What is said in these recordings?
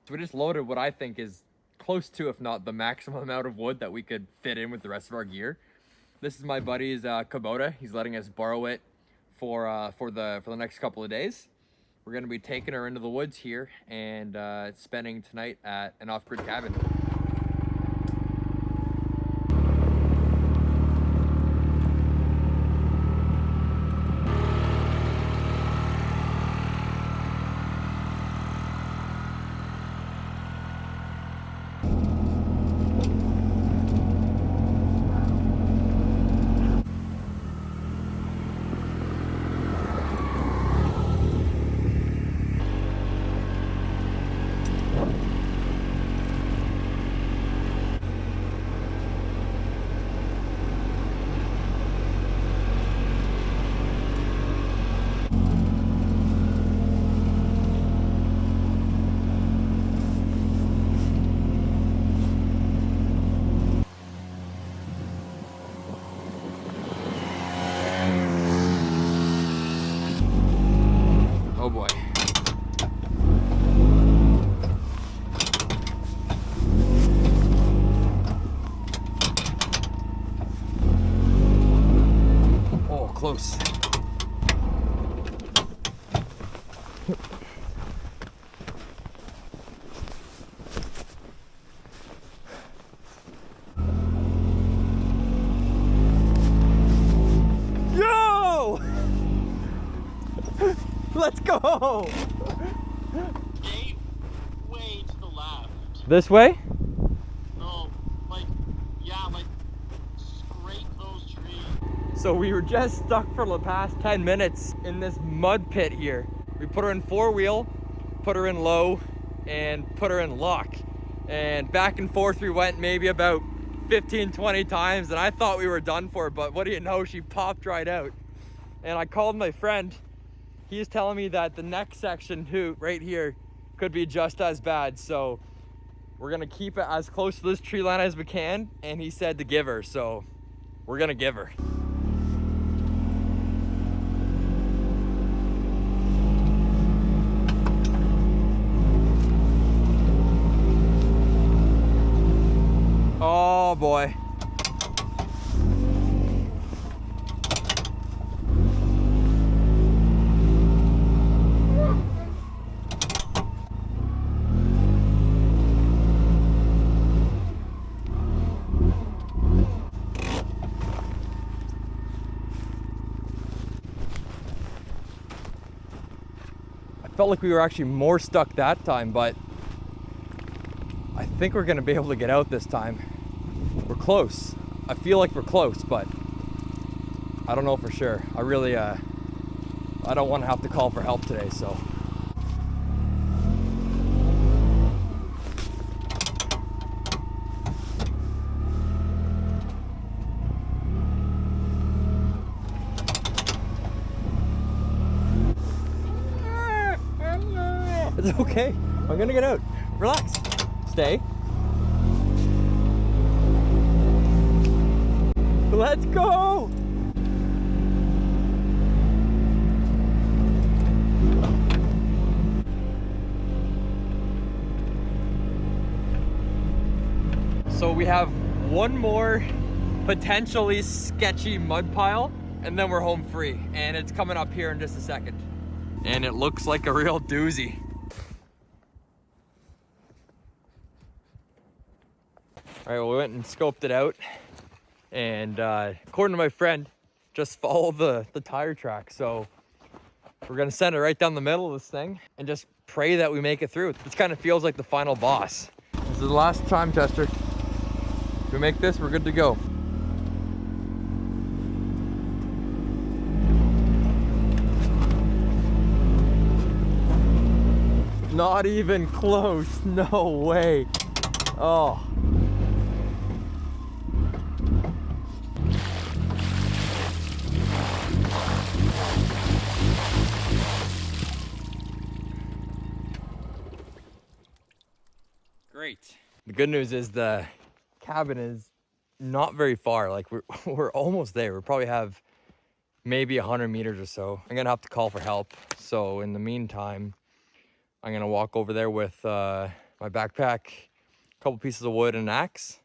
So we just loaded what I think is close to, if not the maximum amount of wood that we could fit in with the rest of our gear. This is my buddy's Kubota. He's letting us borrow it for the next couple of days. We're gonna be taking her into the woods here and spending tonight at an off-grid cabin. Oh boy. Oh, close. Yo! Let's go! Gate way to the left. This way? No, like, yeah, like, scrape those trees. So we were just stuck for the past 10 minutes in this mud pit here. We put her in four-wheel, put her in low, and put her in lock. And back and forth we went maybe about 15, 20 times, and I thought we were done for, but what do you know, she popped right out. And I called my friend. He's telling me that the next section too, right here, could be just as bad. So we're gonna keep it as close to this tree line as we can, and he said to give her, so we're gonna give her. Oh boy. I felt like we were actually more stuck that time, but I think we're gonna be able to get out this time. We're close. I feel like we're close, but I don't know for sure. I really, I don't want to have to call for help today, so. It's okay. I'm gonna get out. Relax. Stay. Let's go! So we have one more potentially sketchy mud pile, and then we're home free. And it's coming up here in just a second. And it looks like a real doozy. All right, well, we went and scoped it out. And according to my friend, just follow the tire track. So we're gonna send it right down the middle of this thing and just pray that we make it through. This kind of feels like the final boss. This is the last time tester. If we make this, we're good to go. Not even close, no way. Oh. Great. The good news is the cabin is not very far. Like we're almost there. We probably have maybe 100 meters or so. I'm gonna have to call for help. So in the meantime, I'm gonna walk over there with my my backpack, a couple pieces of wood and an axe,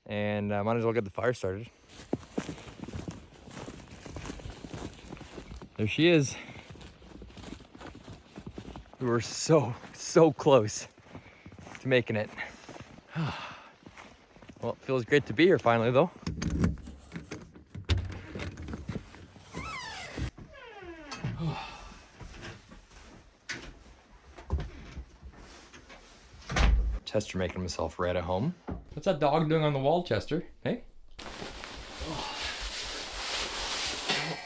and I might as well get the fire started. There she is. We were so close to making it. Well, it feels great to be here finally, though. Chester making himself right at home. What's that dog doing on the wall, Chester? Hey? Oh.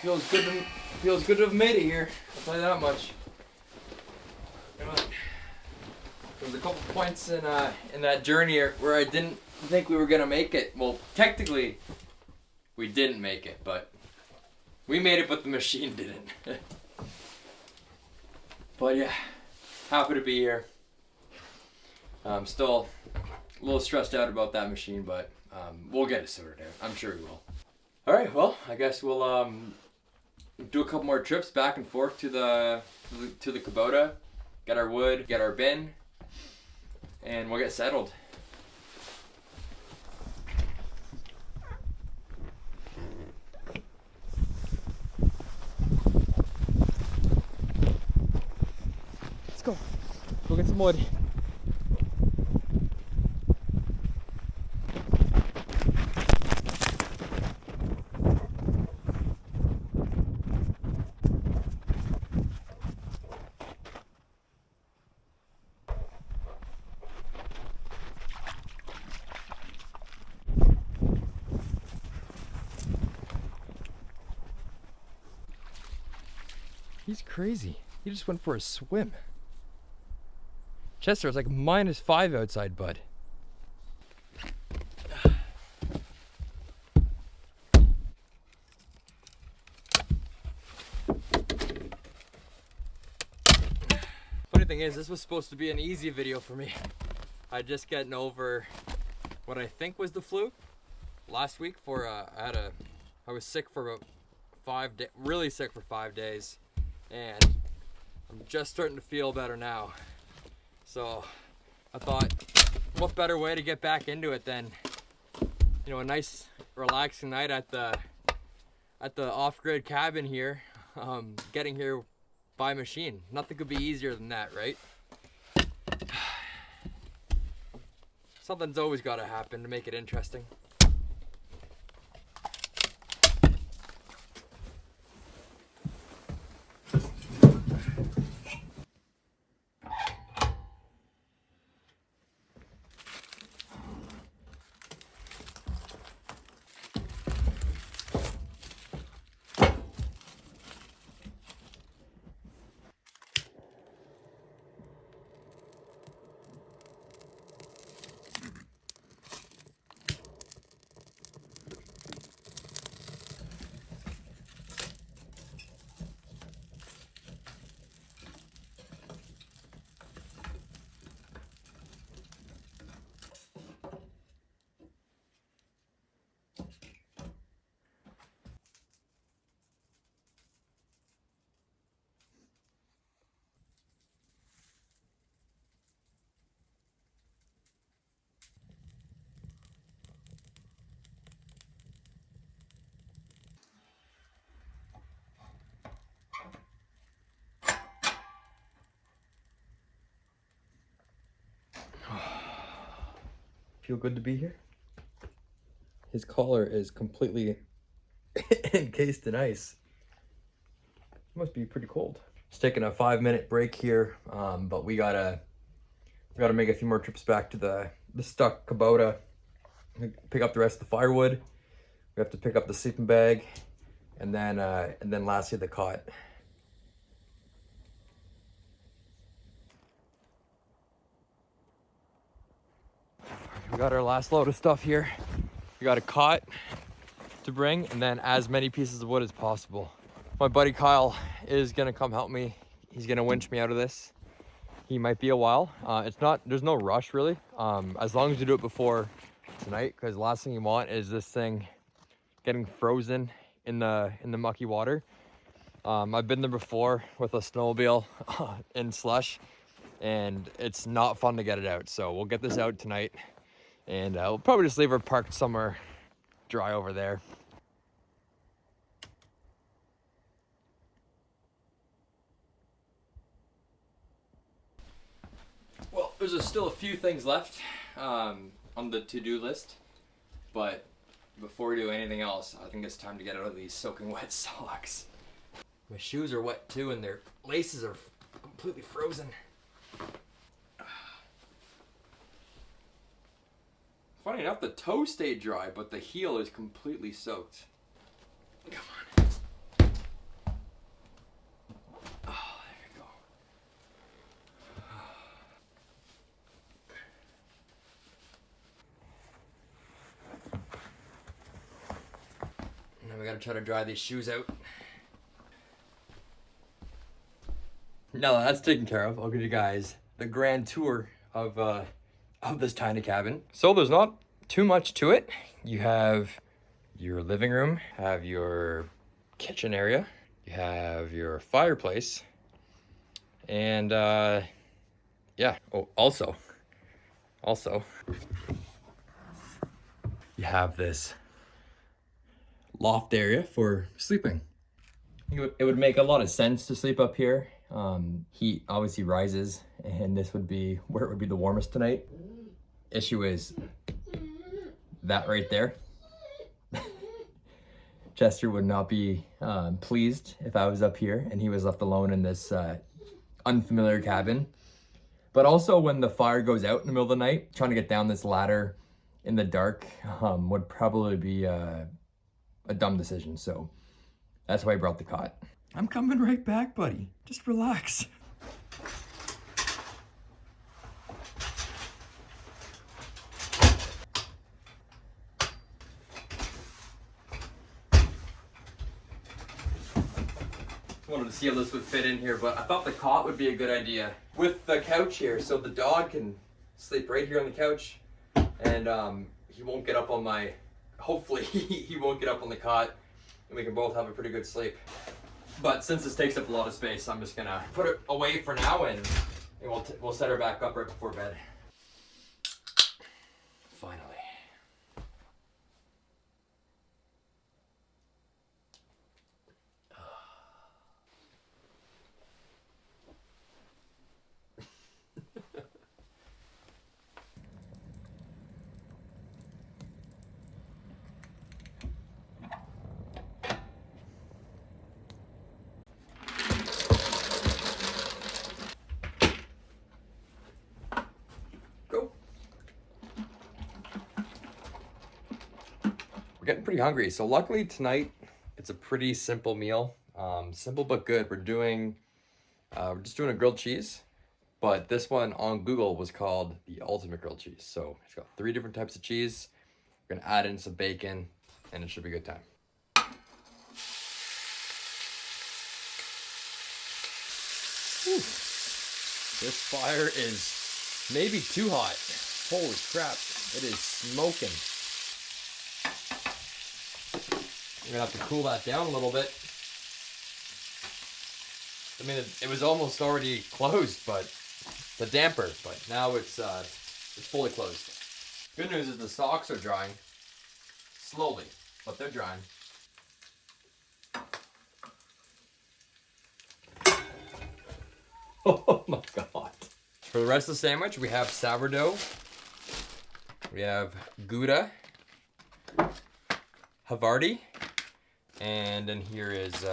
Feels good to have made it here. I'll tell you that much. There's a couple points in that journey where I didn't think we were gonna make it. Well, technically, we didn't make it, but we made it, but the machine didn't. But yeah, happy to be here. I'm still a little stressed out about that machine, but we'll get it sorted out. I'm sure we will. All right, well, I guess we'll do a couple more trips back and forth to the Kubota, get our wood, get our bin, and we'll get settled. Let's go. Go get some wood. He's crazy. He just went for a swim. Chester, it's like -5 outside, bud. Funny thing is, this was supposed to be an easy video for me. I just getting over what I think was the flu last week. I was sick for about 5 days, really sick for 5 days. And I'm just starting to feel better now. So I thought, what better way to get back into it than, you know, a nice relaxing night at the off-grid cabin here, getting here by machine. Nothing could be easier than that, right? Something's always got to happen to make it interesting. Feel good to be here. His collar is completely encased in ice. It must be pretty cold. Just taking a 5-minute break here, but we gotta make a few more trips back to the stuck Kubota. Pick up the rest of the firewood. We have to pick up the sleeping bag, and then lastly the cot. We got our last load of stuff here. We got a cot to bring, and then as many pieces of wood as possible. My buddy Kyle is gonna come help me. He's gonna winch me out of this. He might be a while. There's no rush really. As long as you do it before tonight, because the last thing you want is this thing getting frozen in the mucky water. I've been there before with a snowmobile in slush, and it's not fun to get it out. So we'll get this out tonight, and we'll probably just leave her parked somewhere dry over there. Well, there's still a few things left on the to-do list, but before we do anything else, I think it's time to get out of these soaking wet socks. My shoes are wet too, and their laces are completely frozen. Funny enough, the toe stayed dry, but the heel is completely soaked. Come on. Oh, there we go. Now we gotta try to dry these shoes out. Now that that's taken care of, I'll give you guys the grand tour of this tiny cabin. So there's not too much to it. You have your living room, have your kitchen area, you have your fireplace, and yeah. Oh, also, you have this loft area for sleeping. It would make a lot of sense to sleep up here. Heat obviously rises, and this would be where it would be the warmest tonight. Issue is that right there. Chester would not be pleased if I was up here and he was left alone in this unfamiliar cabin. But also when the fire goes out in the middle of the night, trying to get down this ladder in the dark would probably be a dumb decision. So that's why I brought the cot. I'm coming right back, buddy. Just relax. Wanted to see how this would fit in here, but I thought the cot would be a good idea with the couch here, so the dog can sleep right here on the couch, and he won't get up on my, hopefully he won't get up on the cot, and we can both have a pretty good sleep. But since this takes up a lot of space, I'm just gonna put it away for now, and we'll set her back up right before bed. Finally. We're getting pretty hungry, so luckily tonight it's a pretty simple meal. Simple but good. We're just doing a grilled cheese, but this one on Google was called the ultimate grilled cheese. So it's got 3 different types of cheese. We're gonna add in some bacon, and it should be a good time. Whew. This fire is maybe too hot. Holy crap, it is smoking. We're gonna have to cool that down a little bit. I mean, it was almost already closed, but the damper, but now it's fully closed. Good news is the socks are drying slowly, but they're drying. Oh my God. For the rest of the sandwich, we have sourdough, we have Gouda, Havarti, and then here is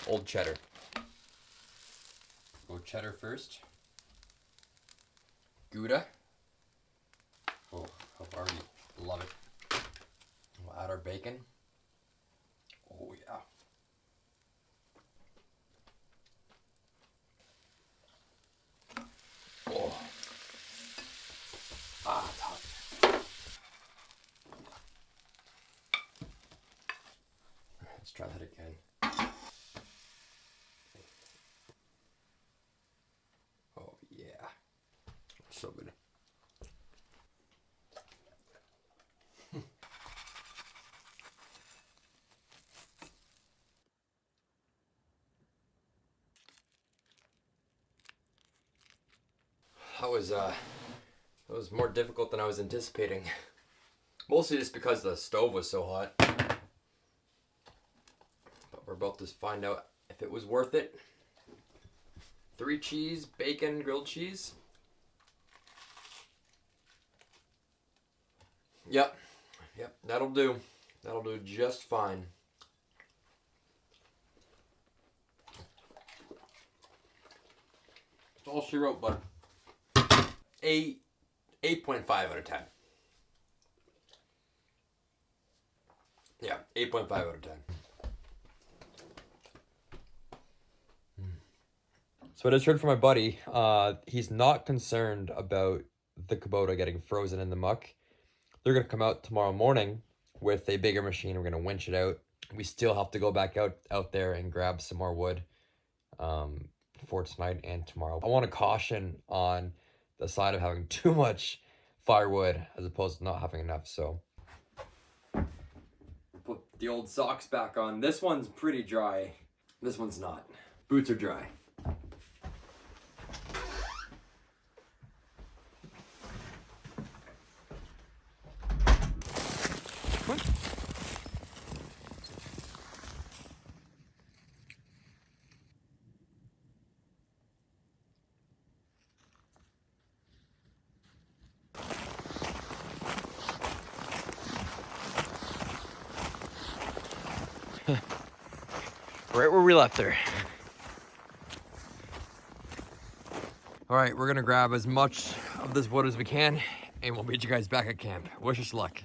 old cheddar. Go cheddar first. Gouda. Oh, Havarti, love it. We'll add our bacon. Oh yeah. Oh. Ah, it's hot. Let's try that again. Oh yeah. So good. That was more difficult than I was anticipating. Mostly just because the stove was so hot. But we're about to find out if it was worth it. 3 cheese, bacon, grilled cheese. Yep, that'll do. That'll do just fine. That's all she wrote, bud. 8.5 out of 10. Yeah, 8.5 out of 10. So I just heard from my buddy. He's not concerned about the Kubota getting frozen in the muck. They're going to come out tomorrow morning with a bigger machine. We're going to winch it out. We still have to go back out there and grab some more wood for tonight and tomorrow. I want to caution on the side of having too much firewood as opposed to not having enough. So put the old socks back on. This one's pretty dry. This one's not. Boots are dry. Right where we left her. All right, we're gonna grab as much of this wood as we can and we'll meet you guys back at camp. Wish us luck.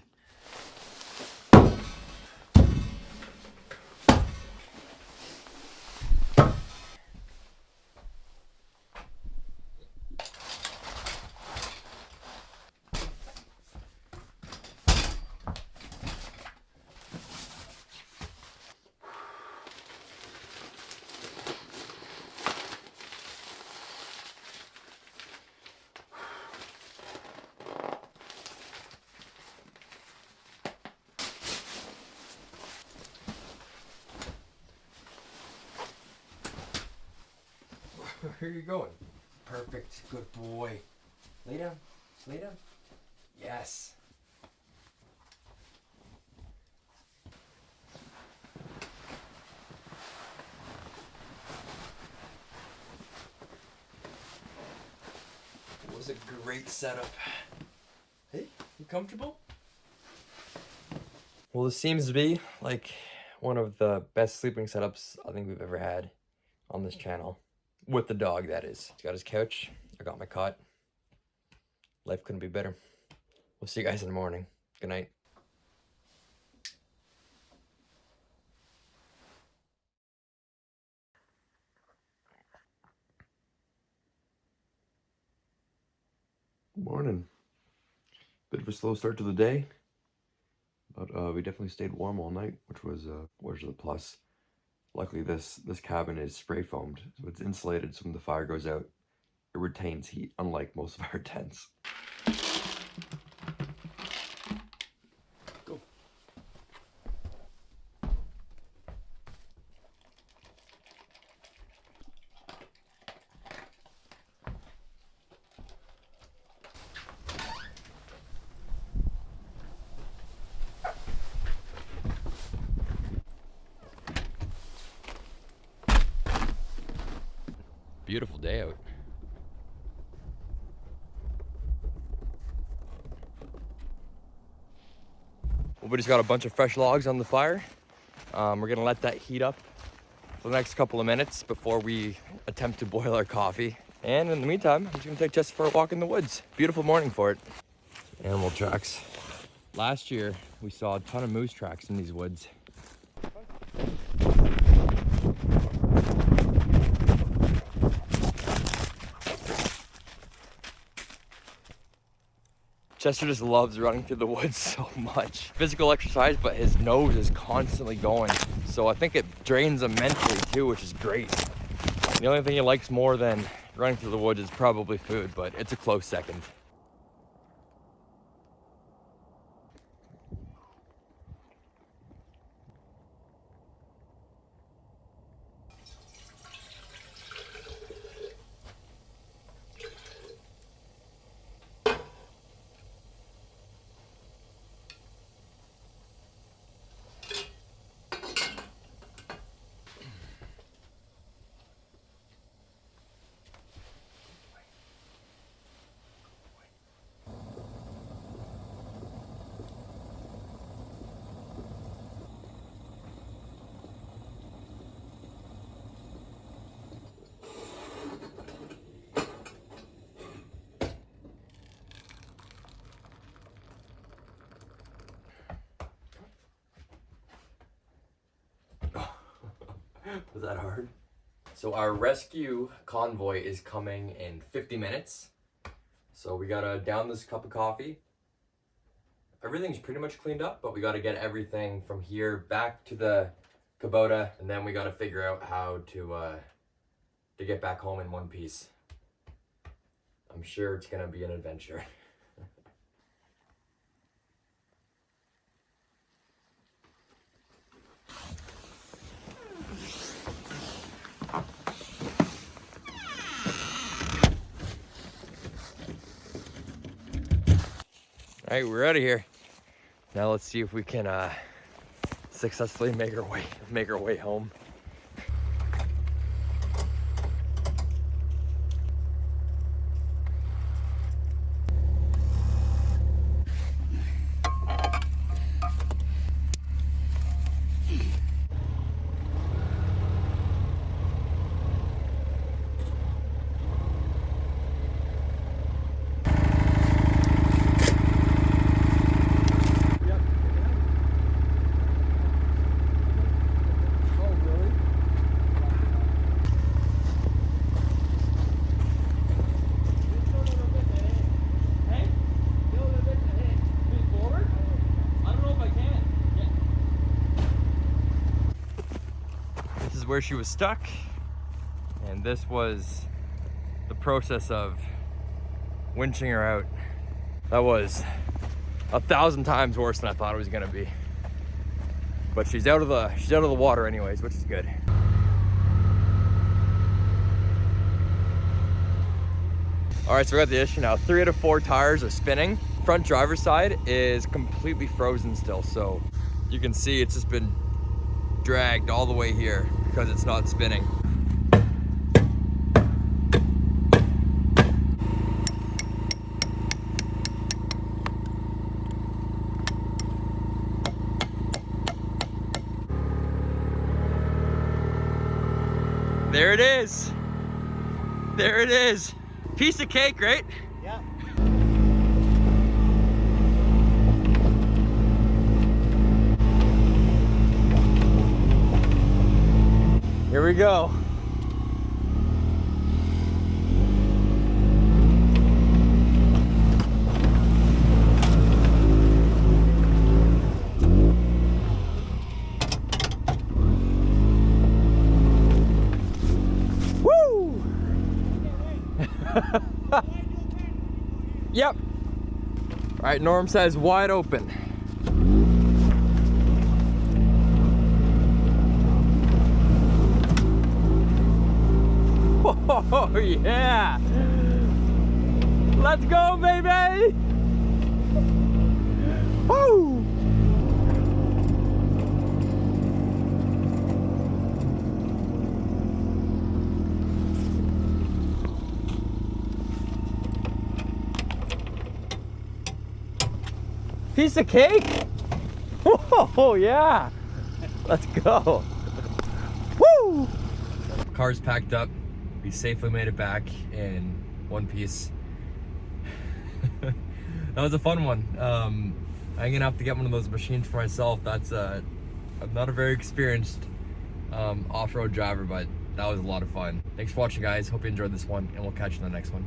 Where are you going? Perfect. Good boy. Lay down. Lay down. Yes. It was a great setup. Hey, you comfortable? Well, this seems to be like one of the best sleeping setups I think we've ever had on this channel. With the dog, that is. He's got his couch. I got my cot. Life couldn't be better. We'll see you guys in the morning. Good night. Morning. Bit of a slow start to the day, but we definitely stayed warm all night, which was a plus. Luckily, this cabin is spray foamed, so it's insulated. So when the fire goes out, it retains heat, unlike most of our tents. Go. Beautiful day out. Well, we just got a bunch of fresh logs on the fire. We're gonna let that heat up for the next couple of minutes before we attempt to boil our coffee. And in the meantime, I'm just gonna take Jess for a walk in the woods. Beautiful morning for it. Animal tracks. Last year, we saw a ton of moose tracks in these woods. Chester just loves running through the woods so much. Physical exercise, but his nose is constantly going. So I think it drains him mentally too, which is great. The only thing he likes more than running through the woods is probably food, but it's a close second. Was that hard? So our rescue convoy is coming in 50 minutes. So we gotta down this cup of coffee. Everything's pretty much cleaned up, but we gotta get everything from here back to the Kubota, and then we gotta figure out how to get back home in one piece. I'm sure it's gonna be an adventure. All right, we're out of here. Now let's see if we can successfully make our way home. Where she was stuck, and this was the process of winching her out. That was 1,000 times worse than I thought it was gonna be, but she's out of the water anyways, which is good. All right, so we got the issue now. 3 out of 4 tires are spinning. Front driver's side is completely frozen still, so you can see it's just been dragged all the way here because it's not spinning. There it is. There it is. Piece of cake, right? Yeah. Here we go. Woo! Yep. All right, Norm says wide open. Oh yeah! Let's go, baby! Woo! Piece of cake? Oh yeah! Let's go! Woo! Car's packed up. We safely made it back in one piece. That was a fun one. I'm gonna have to get one of those machines for myself. That's I'm not a very experienced off-road driver, but that was a lot of fun. Thanks for watching, guys. Hope you enjoyed this one, and we'll catch you in the next one.